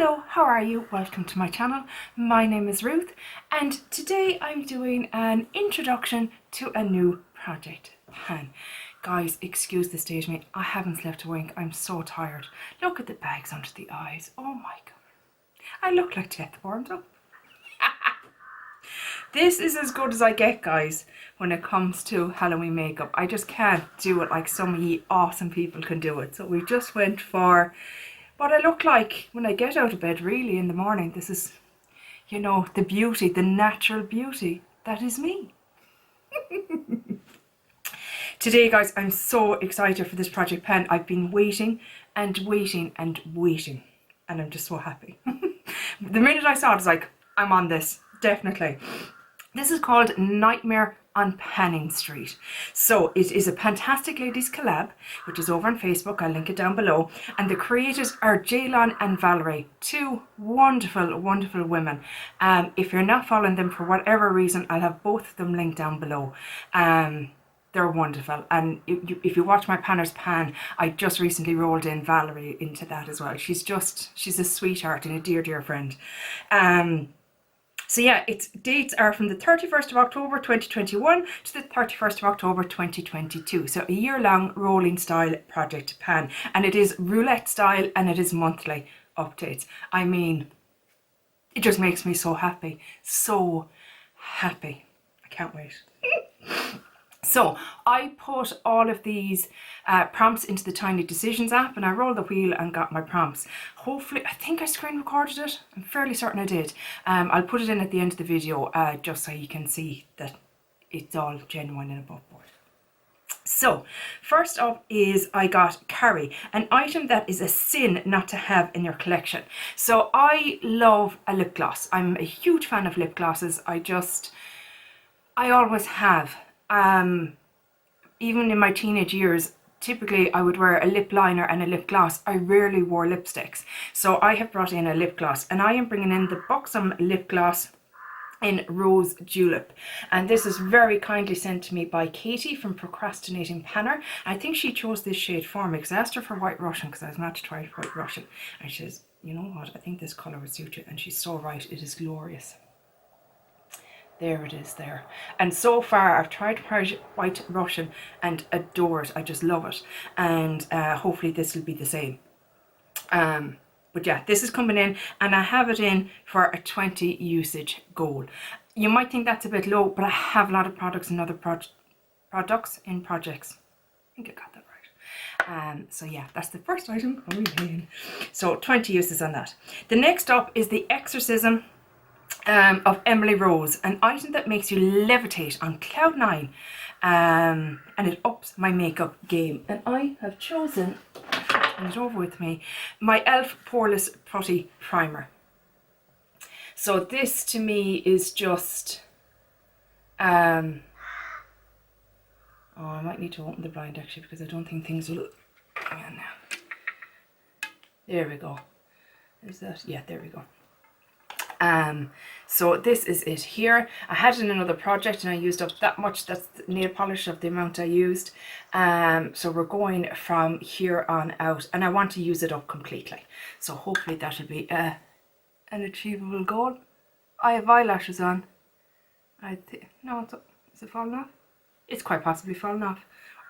Hello, how are you? Welcome to my channel. My name is Ruth and today I'm doing an introduction to a new project pan. Guys, excuse the state of me, I haven't slept a wink, I'm so tired. Look at the bags under the eyes, oh my god. I look like death warmed up. This is as good as I get, guys, when it comes to Halloween makeup. I just can't do it like some of you awesome people can do it. So we just went for what I look like when I get out of bed really in the morning. This is, you know, the beauty, the natural beauty that is me. Today, guys, I'm so excited for this project pen. I've been waiting and waiting and waiting, and I'm just so happy. The minute I saw it, I was like, I'm on this, definitely. This is called Nightmare on Panning Street. So it is a Fantastic Ladies collab, which is over on Facebook. I'll link it down below. And the creators are Jaylon and Valerie, two wonderful, wonderful women. If you're not following them for whatever reason, I'll have both of them linked down below. They're wonderful. And if you watch my Panner's Pan, I just recently rolled in Valerie into that as well. She's a sweetheart and a dear, dear friend. So yeah, its dates are from the 31st of October 2021 to the 31st of October 2022. So a year-long rolling style project pan. And it is roulette style and it is monthly updates. I mean, it just makes me so happy. So happy. I can't wait. So I put all of these prompts into the Tiny Decisions app and I rolled the wheel and got my prompts. Hopefully, I think I screen recorded it. I'm fairly certain I did. I'll put it in at the end of the video just so you can see that it's all genuine and above board. So first up is I got Carrie, an item that is a sin not to have in your collection. So I love a lip gloss. I'm a huge fan of lip glosses. I always have. Even in my teenage years, typically I would wear a lip liner and a lip gloss. I rarely wore lipsticks. So I have brought in a lip gloss and I am bringing in the Buxom lip gloss in Rose Julep. And this is very kindly sent to me by Katie from Procrastinating Panner. I think she chose this shade for me because I asked her for White Russian because I was not to try White Russian. And she says, you know what, I think this colour would suit you. And she's so right, it is glorious. There it is there. And so far I've tried White Russian and adore it. I just love it. And hopefully this will be the same. But yeah, this is coming in and I have it in for a 20 usage goal. You might think that's a bit low, but I have a lot of products and other products in projects. I think I got that right. So yeah, that's the first item coming in. So 20 uses on that. The next up is the Exorcism of Emily Rose, an item that makes you levitate on cloud 9 and it ups my makeup game. And I have chosen, turn it over with me, my e.l.f. Poreless Putty Primer. So this to me is just oh, I might need to open the blind actually because I don't think things will, hang on now, there we go, is that, yeah, there we go. So this is it here. I had it in another project and I used up that much. That's the nail polish of the amount I used. So we're going from here on out and I want to use it up completely. So hopefully that will be an achievable goal. I have eyelashes on. No, is it falling off? It's quite possibly falling off.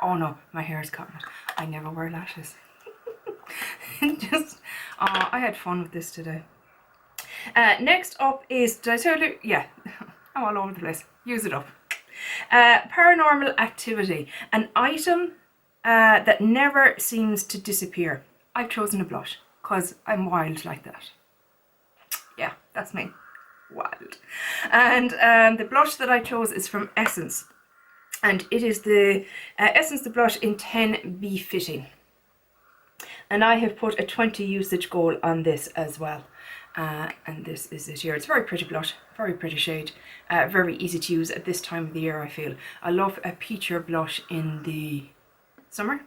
Oh no, my hair is caught in it. I never wear lashes. I had fun with this today. Next up is, did I tell you? Yeah, I'm all over the place. Use it up. Paranormal Activity, an item that never seems to disappear. I've chosen a blush because I'm wild like that. Yeah, that's me. Wild. And the blush that I chose is from Essence. And it is the Essence the blush in 10B Fitting. And I have put a 20 usage goal on this as well. And this is it here. It's a very pretty blush, very pretty shade, very easy to use at this time of the year. I feel I love a peachier blush in the summer,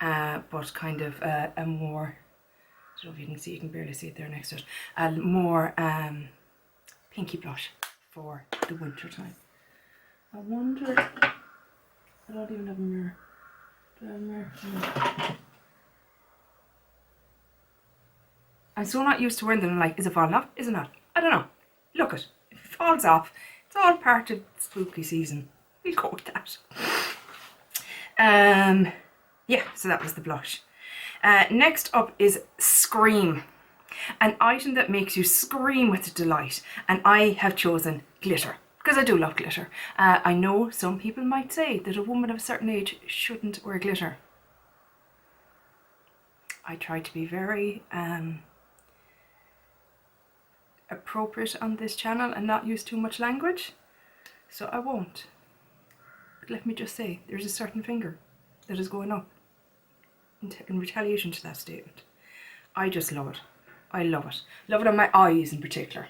but kind of a more, I don't know if you can see, you can barely see it there next to it, a more pinky blush for the winter time. I wonder, I don't even have a mirror. Do I have a mirror? No. I'm so not used to wearing them. I'm like, is it falling off? Is it not? I don't know. Look it. If it falls off, it's all part of spooky season. We'll go with that. Yeah, so that was the blush. Next up is Scream. An item that makes you scream with delight. And I have chosen glitter, because I do love glitter. I know some people might say that a woman of a certain age shouldn't wear glitter. I try to be very appropriate on this channel and not use too much language, so I won't. But let me just say, there's a certain finger that is going up in retaliation to that statement. I just love it. I love it. Love it on my eyes in particular.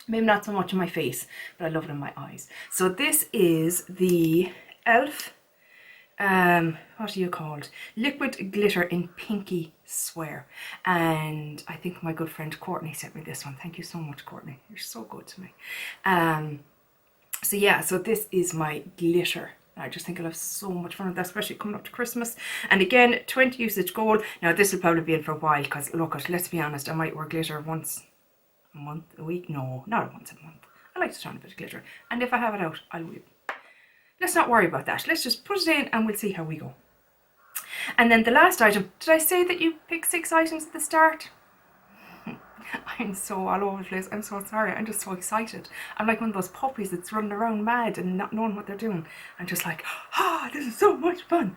Maybe not so much on my face, but I love it on my eyes. So this is the Elf, what are you called? Liquid Glitter in Pinky Swear. And I think my good friend Courtney sent me this one. Thank you so much, Courtney. You're so good to me. So yeah, so this is my glitter. I just think I'll have so much fun with that, especially coming up to Christmas. And again, 20 usage gold. Now this will probably be in for a while, because look, let's be honest, I might wear glitter once a month, a week. No, not once a month. I like to try a bit of glitter. And if I have it out, I'll wear it. Let's not worry about that. Let's just put it in and we'll see how we go. And then the last item. Did I say that you pick 6 items at the start? I'm so all over the place. I'm so sorry. I'm just so excited. I'm like one of those puppies that's running around mad and not knowing what they're doing. I'm just like, this is so much fun.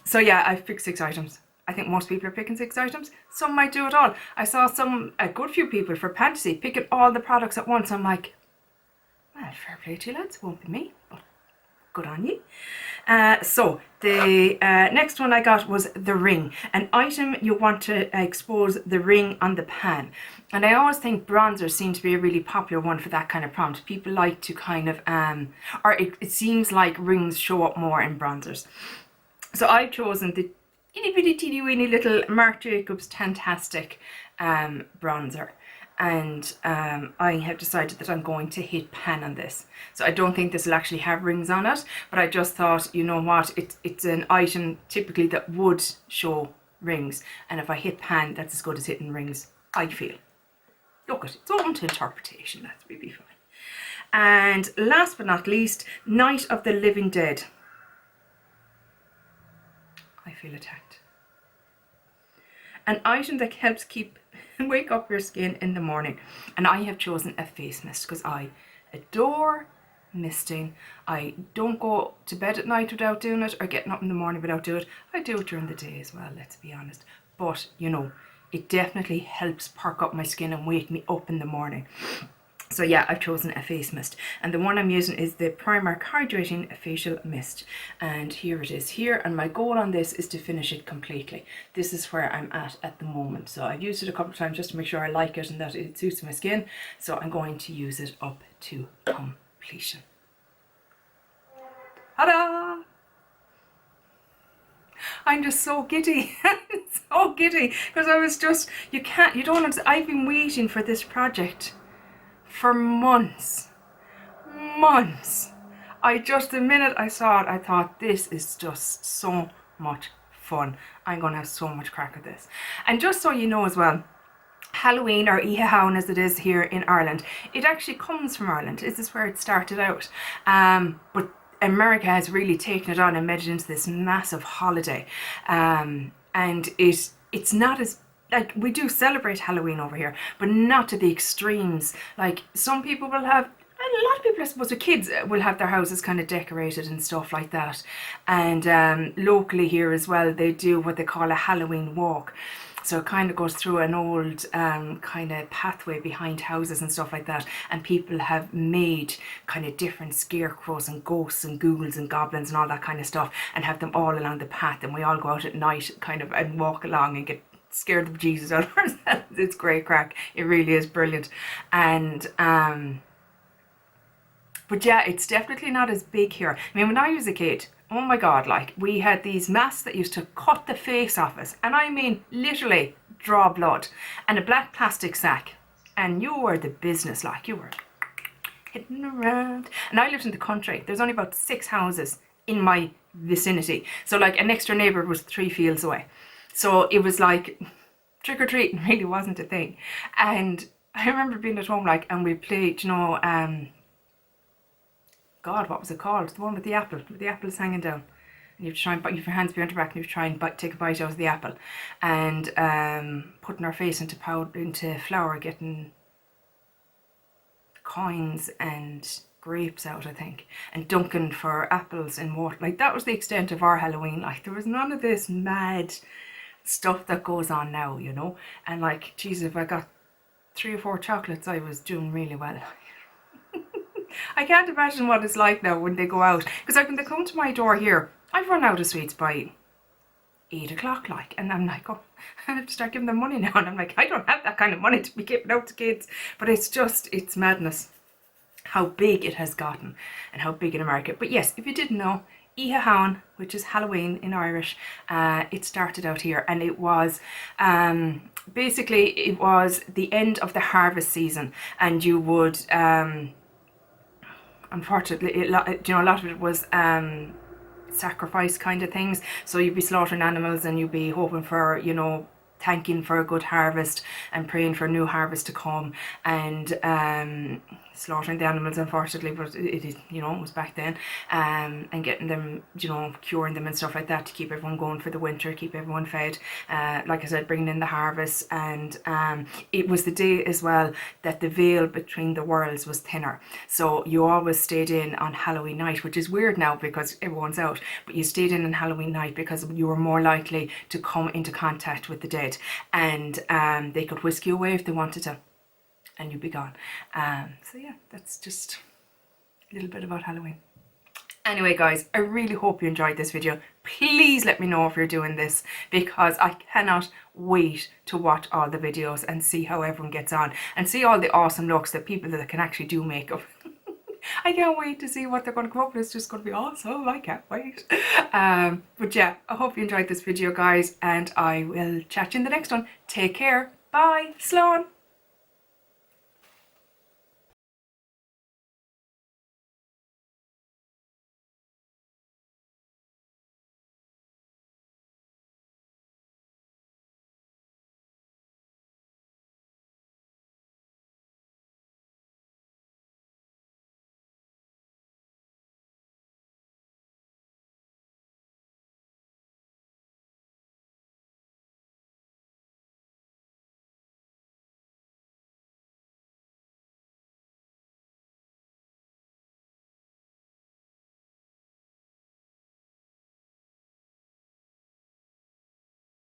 So yeah, I've picked 6 items. I think most people are picking 6 items. Some might do it all. I saw a good few people for Fantasy picking all the products at once. I'm like, well, fair play to you lads, won't be me, but good on you. So the next one I got was the ring. An item you want to expose the ring on the pan. And I always think bronzers seem to be a really popular one for that kind of prompt. People like to kind of, or it seems like rings show up more in bronzers. So I've chosen the itty bitty teeny weeny little Marc Jacobs Tantastic bronzer. And I have decided that I'm going to hit pan on this. So I don't think this will actually have rings on it, but I just thought, you know what, it's an item typically that would show rings, and if I hit pan, that's as good as hitting rings, I feel. Look, it's open to interpretation, that's really fine. And last but not least, Night of the Living Dead. I feel attacked. An item that helps wake up your skin in the morning. And I have chosen a face mist because I adore misting. I don't go to bed at night without doing it, or getting up in the morning without doing it. I do it during the day as well, let's be honest. But, you know, it definitely helps perk up my skin and wake me up in the morning. So yeah, I've chosen a face mist, and the one I'm using is the Primark Hydrating Facial Mist, and here it is here, and my goal on this is to finish it completely. This is where I'm at the moment, so I've used it a couple of times just to make sure I like it and that it suits my skin, so I'm going to use it up to completion. Ta-da! I'm just so giddy, so giddy, because I was just, I've been waiting for this project for months. The minute I saw it, I thought, this is just so much fun. I'm going to have so much crack at this. And just so you know as well, Halloween, or Ihahaun as it is here in Ireland, it actually comes from Ireland. This is where it started out. But America has really taken it on and made it into this massive holiday. And it's not as, like, we do celebrate Halloween over here, but not to the extremes. Like, some people will have, a lot of people, I suppose, with kids will have their houses kind of decorated and stuff like that. And locally here as well, they do what they call a Halloween walk. So it kind of goes through an old kind of pathway behind houses and stuff like that. And people have made kind of different scarecrows and ghosts and ghouls and goblins and all that kind of stuff, and have them all along the path. And we all go out at night kind of and walk along and get scared the bejesus out of ourselves. It's great crack. It really is brilliant. And but yeah, it's definitely not as big here. I mean, when I was a kid, oh my god, like, we had these masks that used to cut the face off us, and I mean literally draw blood, and a black plastic sack, and you were the business, like, you were hitting around. And I lived in the country. There's only about 6 houses in my vicinity, so like a next door neighbour was 3 fields away. So it was like trick-or-treating really wasn't a thing. And I remember being at home, like, and we played, you know, God, what was it called? The one with the apple, with the apples hanging down. And you have to try and bite, you have your hands behind your back, and you have to try and take a bite out of the apple. And putting our face into flour, getting coins and grapes out, I think, and dunking for apples in water. Like, that was the extent of our Halloween. Like, there was none of this mad stuff that goes on now, you know. And like, geez, if I got 3 or 4 chocolates, I was doing really well. I can't imagine what it's like now when they go out, because like when they come to my door here, I've run out of sweets by 8 o'clock, like, and I'm like, oh, I have to start giving them money now, and I'm like, I don't have that kind of money to be giving out to kids. But it's just, it's madness how big it has gotten and how big in America. But yes, if you didn't know, Iha, which is Halloween in Irish, it started out here, and it was basically, it was the end of the harvest season, and you would unfortunately, you know, a lot of it was sacrifice kind of things. So you'd be slaughtering animals, and you'd be hoping for, you know, thanking for a good harvest and praying for a new harvest to come, and slaughtering the animals, unfortunately, but it you know, it was back then, and getting them, you know, curing them and stuff like that to keep everyone going for the winter, keep everyone fed, like I said, bringing in the harvest. And it was the day as well that the veil between the worlds was thinner, so you always stayed in on Halloween night, which is weird now because everyone's out, but you stayed in on Halloween night because you were more likely to come into contact with the dead, and they could whisk you away if they wanted to, and you'd be gone. So yeah, that's just a little bit about Halloween. Anyway guys, I really hope you enjoyed this video. Please let me know if you're doing this, because I cannot wait to watch all the videos and see how everyone gets on, and see all the awesome looks that people that can actually do makeup. I can't wait to see what they're going to come up with. It's just going to be awesome. I can't wait. But yeah, I hope you enjoyed this video guys, and I will chat to you in the next one. Take care. Bye. Sloan.